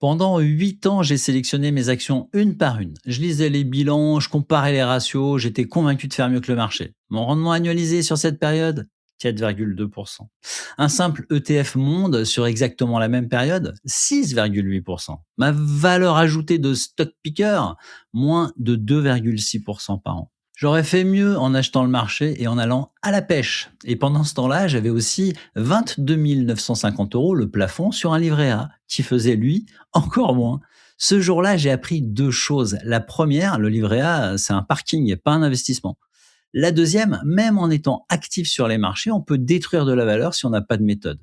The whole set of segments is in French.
Pendant 8 ans, j'ai sélectionné mes actions une par une. Je lisais les bilans, je comparais les ratios, j'étais convaincu de faire mieux que le marché. Mon rendement annualisé sur cette période 4,2%. Un simple ETF Monde sur exactement la même période 6,8%. Ma valeur ajoutée de stock picker moins de 2,6% par an. J'aurais fait mieux en achetant le marché et en allant à la pêche. Et pendant ce temps-là, j'avais aussi 22 950 euros le plafond sur un livret A qui faisait, lui, encore moins. Ce jour-là, j'ai appris deux choses. La première, le livret A, c'est un parking et pas un investissement. La deuxième, même en étant actif sur les marchés, on peut détruire de la valeur si on n'a pas de méthode.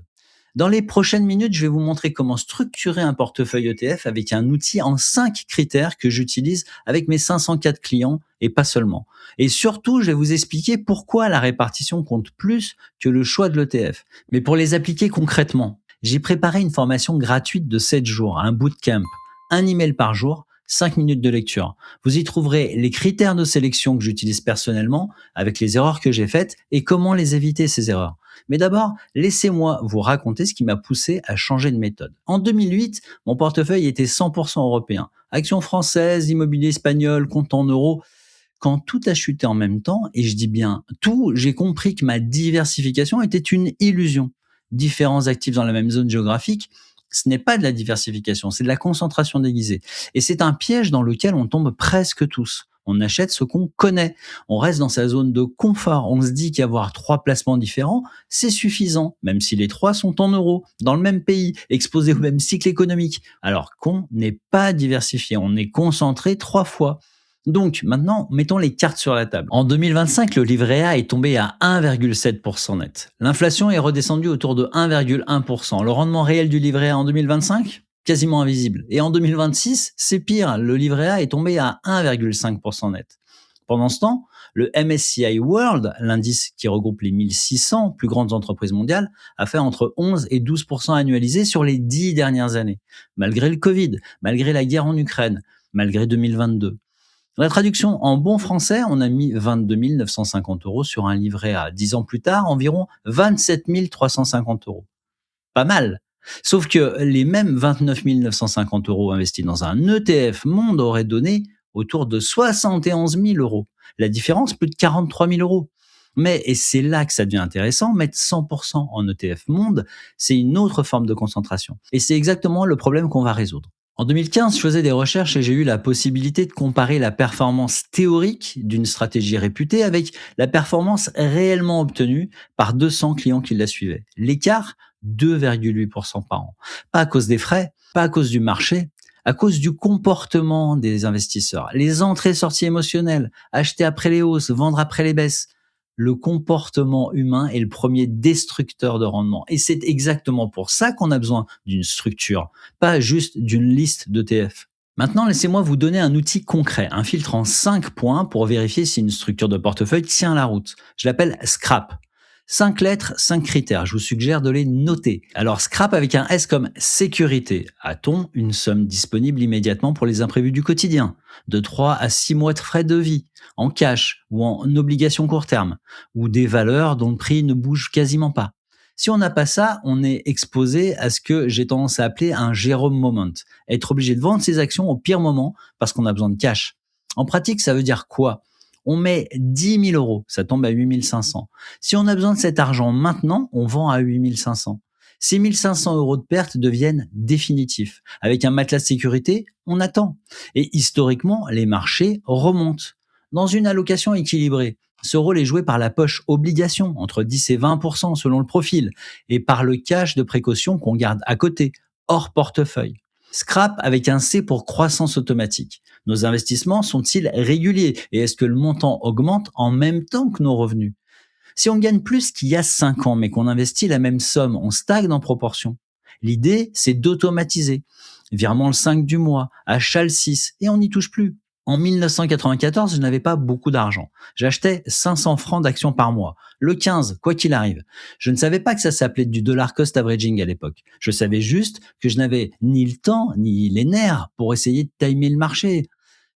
Dans les prochaines minutes, je vais vous montrer comment structurer un portefeuille ETF avec un outil en 5 critères que j'utilise avec mes 504 clients et pas seulement. Et surtout, je vais vous expliquer pourquoi la répartition compte plus que le choix de l'ETF. Mais pour les appliquer concrètement, j'ai préparé une formation gratuite de 7 jours, un bootcamp, un email par jour, 5 minutes de lecture. Vous y trouverez les critères de sélection que j'utilise personnellement, avec les erreurs que j'ai faites et comment les éviter ces erreurs. Mais d'abord, laissez-moi vous raconter ce qui m'a poussé à changer de méthode. En 2008, mon portefeuille était 100% européen. Actions françaises, immobilier espagnol, compte en euros. Quand tout a chuté en même temps, et je dis bien tout, j'ai compris que ma diversification était une illusion. Différents actifs dans la même zone géographique, ce n'est pas de la diversification, c'est de la concentration déguisée. Et c'est un piège dans lequel on tombe presque tous. On achète ce qu'on connaît. On reste dans sa zone de confort. On se dit qu'avoir trois placements différents, c'est suffisant, même si les trois sont en euros, dans le même pays, exposés au même cycle économique. Alors qu'on n'est pas diversifié, on est concentré trois fois. Donc maintenant, mettons les cartes sur la table. En 2025, le livret A est tombé à 1,7% net. L'inflation est redescendue autour de 1,1%. Le rendement réel du livret A en 2025 quasiment invisible. Et en 2026, c'est pire, le livret A est tombé à 1,5% net. Pendant ce temps, le MSCI World, l'indice qui regroupe les 1600 plus grandes entreprises mondiales, a fait entre 11 et 12% annualisés sur les 10 dernières années, malgré le Covid, malgré la guerre en Ukraine, malgré 2022. La traduction en bon français, on a mis 22 950 euros sur un livret A. 10 ans plus tard, environ 27 350 euros. Pas mal. Sauf que les mêmes 29 950 euros investis dans un ETF Monde auraient donné autour de 71 000 euros. La différence, plus de 43 000 euros. Mais, et c'est là que ça devient intéressant, mettre 100% en ETF Monde, c'est une autre forme de concentration. Et c'est exactement le problème qu'on va résoudre. En 2015, je faisais des recherches et j'ai eu la possibilité de comparer la performance théorique d'une stratégie réputée avec la performance réellement obtenue par 200 clients qui la suivaient. L'écart, 2,8% par an. Pas à cause des frais, pas à cause du marché, à cause du comportement des investisseurs. Les entrées-sorties émotionnelles, acheter après les hausses, vendre après les baisses. Le comportement humain est le premier destructeur de rendement. Et c'est exactement pour ça qu'on a besoin d'une structure, pas juste d'une liste d'ETF. Maintenant, laissez-moi vous donner un outil concret, un filtre en 5 points pour vérifier si une structure de portefeuille tient la route. Je l'appelle SCRAP. 5 lettres, 5 critères. Je vous suggère de les noter. Alors, scrap avec un S comme sécurité. A-t-on une somme disponible immédiatement pour les imprévus du quotidien? De 3 à 6 mois de frais de vie, en cash ou en obligations court terme, ou des valeurs dont le prix ne bouge quasiment pas. Si on n'a pas ça, on est exposé à ce que j'ai tendance à appeler un Jérôme Moment. Être obligé de vendre ses actions au pire moment parce qu'on a besoin de cash. En pratique, ça veut dire quoi? On met 10 000 euros, ça tombe à 8 500. Si on a besoin de cet argent maintenant, on vend à 8 500. Ces 1 500 euros de perte deviennent définitifs. Avec un matelas de sécurité, on attend. Et historiquement, les marchés remontent. Dans une allocation équilibrée, ce rôle est joué par la poche obligation, entre 10 et 20% selon le profil, et par le cash de précaution qu'on garde à côté, hors portefeuille. Scrap avec un C pour croissance automatique. Nos investissements sont-ils réguliers et est-ce que le montant augmente en même temps que nos revenus? Si on gagne plus qu'il y a 5 ans mais qu'on investit la même somme, on stagne en proportion. L'idée, c'est d'automatiser. Virement le 5 du mois, achat le 6 et on n'y touche plus. En 1994, je n'avais pas beaucoup d'argent. J'achetais 500 francs d'actions par mois. Le 15, quoi qu'il arrive. Je ne savais pas que ça s'appelait du dollar cost averaging à l'époque. Je savais juste que je n'avais ni le temps, ni les nerfs pour essayer de timer le marché.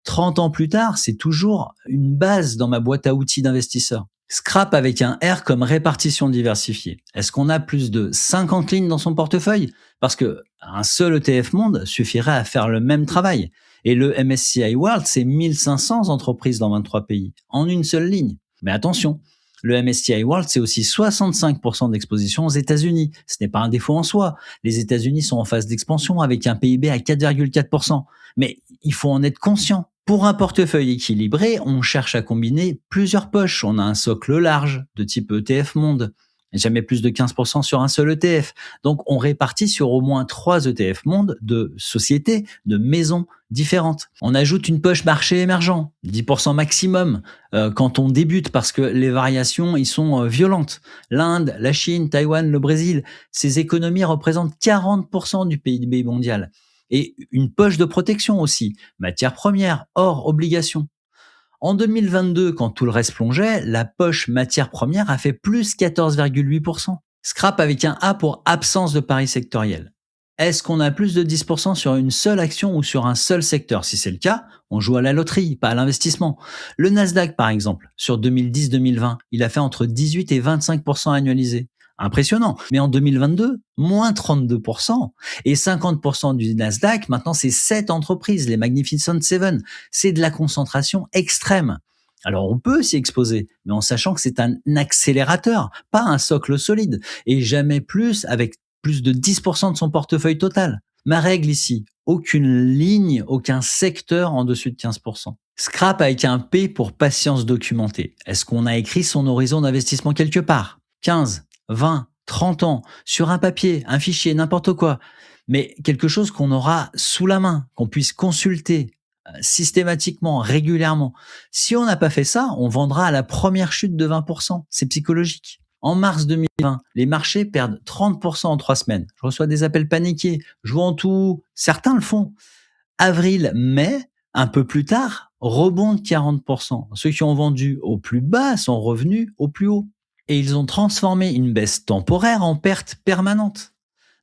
30 ans plus tard, c'est toujours une base dans ma boîte à outils d'investisseur. Scrap avec un R comme répartition diversifiée. Est-ce qu'on a plus de 50 lignes dans son portefeuille? Parce que un seul ETF monde suffirait à faire le même travail. Et le MSCI World, c'est 1500 entreprises dans 23 pays, en une seule ligne. Mais attention, le MSCI World, c'est aussi 65% d'exposition aux États-Unis. Ce n'est pas un défaut en soi. Les États-Unis sont en phase d'expansion avec un PIB à 4,4%. Mais il faut en être conscient. Pour un portefeuille équilibré, on cherche à combiner plusieurs poches. On a un socle large de type ETF monde, jamais plus de 15% sur un seul ETF. Donc on répartit sur au moins 3 ETF monde de sociétés, de maisons différentes. On ajoute une poche marché émergent, 10% maximum quand on débute parce que les variations y sont violentes. L'Inde, la Chine, Taïwan, le Brésil, ces économies représentent 40% du PIB mondial. Et une poche de protection aussi, matières premières, or, obligations. En 2022, quand tout le reste plongeait, la poche matières premières a fait plus 14,8%. Scrap avec un A pour absence de paris sectoriel. Est-ce qu'on a plus de 10% sur une seule action ou sur un seul secteur? Si c'est le cas, on joue à la loterie, pas à l'investissement. Le Nasdaq, par exemple, sur 2010-2020, il a fait entre 18 et 25% annualisé. Impressionnant. Mais en 2022, moins 32%. Et 50% du Nasdaq, maintenant, c'est 7 entreprises, les Magnificent Seven. C'est de la concentration extrême. Alors on peut s'y exposer, mais en sachant que c'est un accélérateur, pas un socle solide, et jamais plus avec plus de 10% de son portefeuille total. Ma règle ici, aucune ligne, aucun secteur en dessus de 15%. Scrap avec un P pour patience documentée. Est-ce qu'on a écrit son horizon d'investissement quelque part? 15, 20, 30 ans, sur un papier, un fichier, n'importe quoi. Mais quelque chose qu'on aura sous la main, qu'on puisse consulter systématiquement, régulièrement. Si on n'a pas fait ça, on vendra à la première chute de 20%. C'est psychologique. En mars 2020, les marchés perdent 30% en 3 semaines. Je reçois des appels paniqués. Je vois en tout, certains le font. Avril, mai, un peu plus tard, rebond de 40%. Ceux qui ont vendu au plus bas sont revenus au plus haut. Et ils ont transformé une baisse temporaire en perte permanente.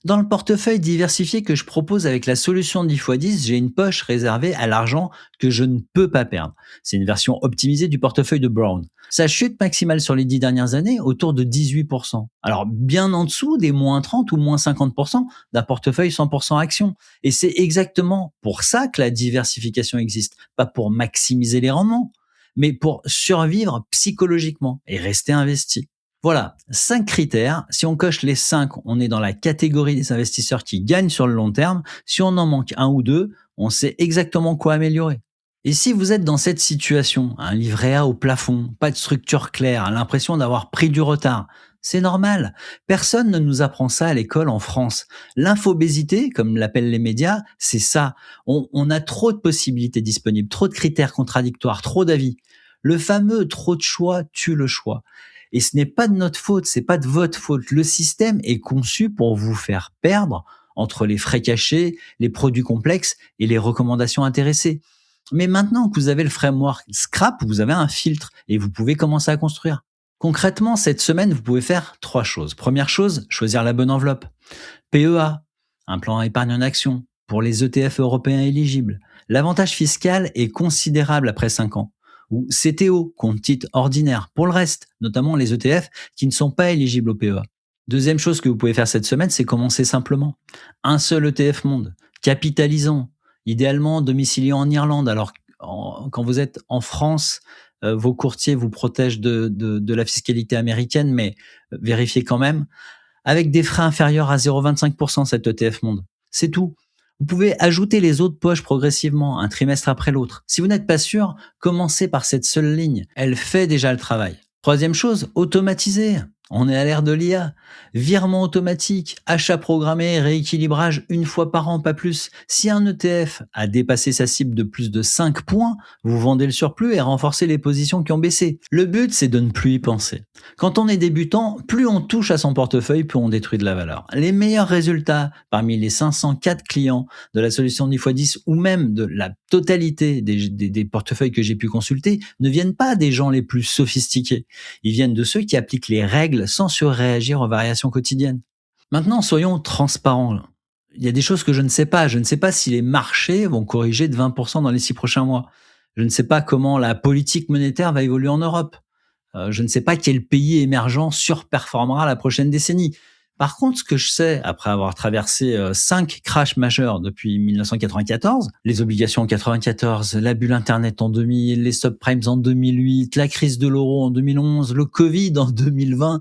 Dans le portefeuille diversifié que je propose avec la solution 10x10, j'ai une poche réservée à l'argent que je ne peux pas perdre. C'est une version optimisée du portefeuille de Brown. Sa chute maximale sur les 10 dernières années autour de 18%. Alors bien en dessous des moins 30 ou moins 50% d'un portefeuille 100% action. Et c'est exactement pour ça que la diversification existe. Pas pour maximiser les rendements, mais pour survivre psychologiquement et rester investi. Voilà, 5 critères. Si on coche les 5, on est dans la catégorie des investisseurs qui gagnent sur le long terme. Si on en manque un ou deux, on sait exactement quoi améliorer. Et si vous êtes dans cette situation, un livret A au plafond, pas de structure claire, l'impression d'avoir pris du retard, c'est normal. Personne ne nous apprend ça à l'école en France. L'infobésité, comme l'appellent les médias, c'est ça. On a trop de possibilités disponibles, trop de critères contradictoires, trop d'avis. Le fameux trop de choix tue le choix. Et ce n'est pas de notre faute, c'est pas de votre faute. Le système est conçu pour vous faire perdre entre les frais cachés, les produits complexes et les recommandations intéressées. Mais maintenant que vous avez le framework Scrap, vous avez un filtre et vous pouvez commencer à construire. Concrètement, cette semaine, vous pouvez faire 3 choses. Première chose, choisir la bonne enveloppe. PEA, un plan épargne en action pour les ETF européens éligibles. L'avantage fiscal est considérable après 5 ans. Ou CTO, compte titre ordinaire, pour le reste, notamment les ETF qui ne sont pas éligibles au PEA. Deuxième chose que vous pouvez faire cette semaine, c'est commencer simplement. Un seul ETF monde, capitalisant, idéalement domicilié en Irlande. Alors, quand vous êtes en France, vos courtiers vous protègent de la fiscalité américaine, mais vérifiez quand même. Avec des frais inférieurs à 0,25% cet ETF monde. C'est tout. Vous pouvez ajouter les autres poches progressivement, un trimestre après l'autre. Si vous n'êtes pas sûr, commencez par cette seule ligne. Elle fait déjà le travail. Troisième chose, automatiser. On est à l'ère de l'IA. Virement automatique, achat programmé, rééquilibrage une fois par an, pas plus. Si un ETF a dépassé sa cible de plus de 5 points, vous vendez le surplus et renforcez les positions qui ont baissé. Le but, c'est de ne plus y penser. Quand on est débutant, plus on touche à son portefeuille, plus on détruit de la valeur. Les meilleurs résultats parmi les 504 clients de la solution 10x10 ou même de la totalité des portefeuilles que j'ai pu consulter ne viennent pas des gens les plus sophistiqués. Ils viennent de ceux qui appliquent les règles sans surréagir aux variations quotidiennes. Maintenant, soyons transparents. Il y a des choses que je ne sais pas. Je ne sais pas si les marchés vont corriger de 20% dans les 6 prochains mois. Je ne sais pas comment la politique monétaire va évoluer en Europe. Je ne sais pas quel pays émergent surperformera la prochaine décennie. Par contre, ce que je sais, après avoir traversé 5 crashs majeurs depuis 1994, les obligations en 94, la bulle Internet en 2000, les subprimes en 2008, la crise de l'euro en 2011, le Covid en 2020,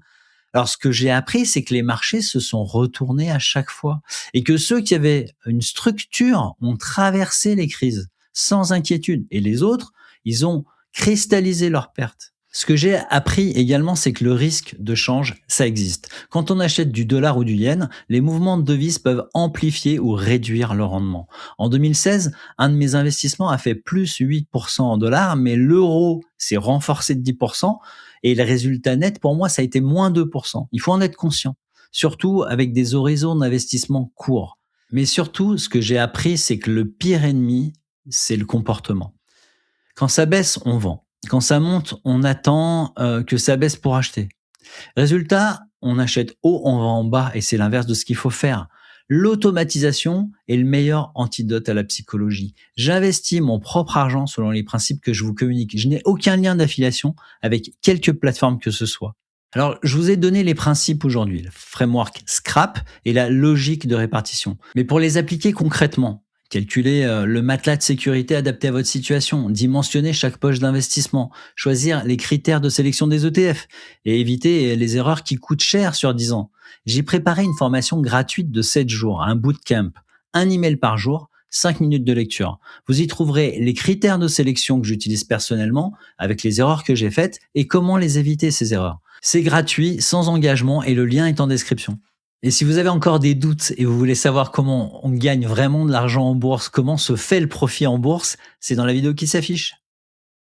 alors, ce que j'ai appris, c'est que les marchés se sont retournés à chaque fois et que ceux qui avaient une structure ont traversé les crises sans inquiétude et les autres, ils ont cristallisé leurs pertes. Ce que j'ai appris également, c'est que le risque de change, ça existe. Quand on achète du dollar ou du yen, les mouvements de devises peuvent amplifier ou réduire le rendement. En 2016, un de mes investissements a fait plus 8% en dollars, mais l'euro s'est renforcé de 10%. Et le résultat net, pour moi, ça a été moins 2%. Il faut en être conscient. Surtout avec des horizons d'investissement courts. Mais surtout, ce que j'ai appris, c'est que le pire ennemi, c'est le comportement. Quand ça baisse, on vend. Quand ça monte, on attend que ça baisse pour acheter. Résultat, on achète haut, on vend en bas, et c'est l'inverse de ce qu'il faut faire. L'automatisation est le meilleur antidote à la psychologie. J'investis mon propre argent selon les principes que je vous communique. Je n'ai aucun lien d'affiliation avec quelque plateforme que ce soit. Alors, je vous ai donné les principes aujourd'hui, le framework Scrap et la logique de répartition. Mais pour les appliquer concrètement, calculer le matelas de sécurité adapté à votre situation, dimensionner chaque poche d'investissement, choisir les critères de sélection des ETF et éviter les erreurs qui coûtent cher sur 10 ans. J'ai préparé une formation gratuite de 7 jours, un bootcamp, un email par jour, 5 minutes de lecture. Vous y trouverez les critères de sélection que j'utilise personnellement, avec les erreurs que j'ai faites et comment les éviter ces erreurs. C'est gratuit, sans engagement et le lien est en description. Et si vous avez encore des doutes et vous voulez savoir comment on gagne vraiment de l'argent en bourse, comment se fait le profit en bourse, c'est dans la vidéo qui s'affiche.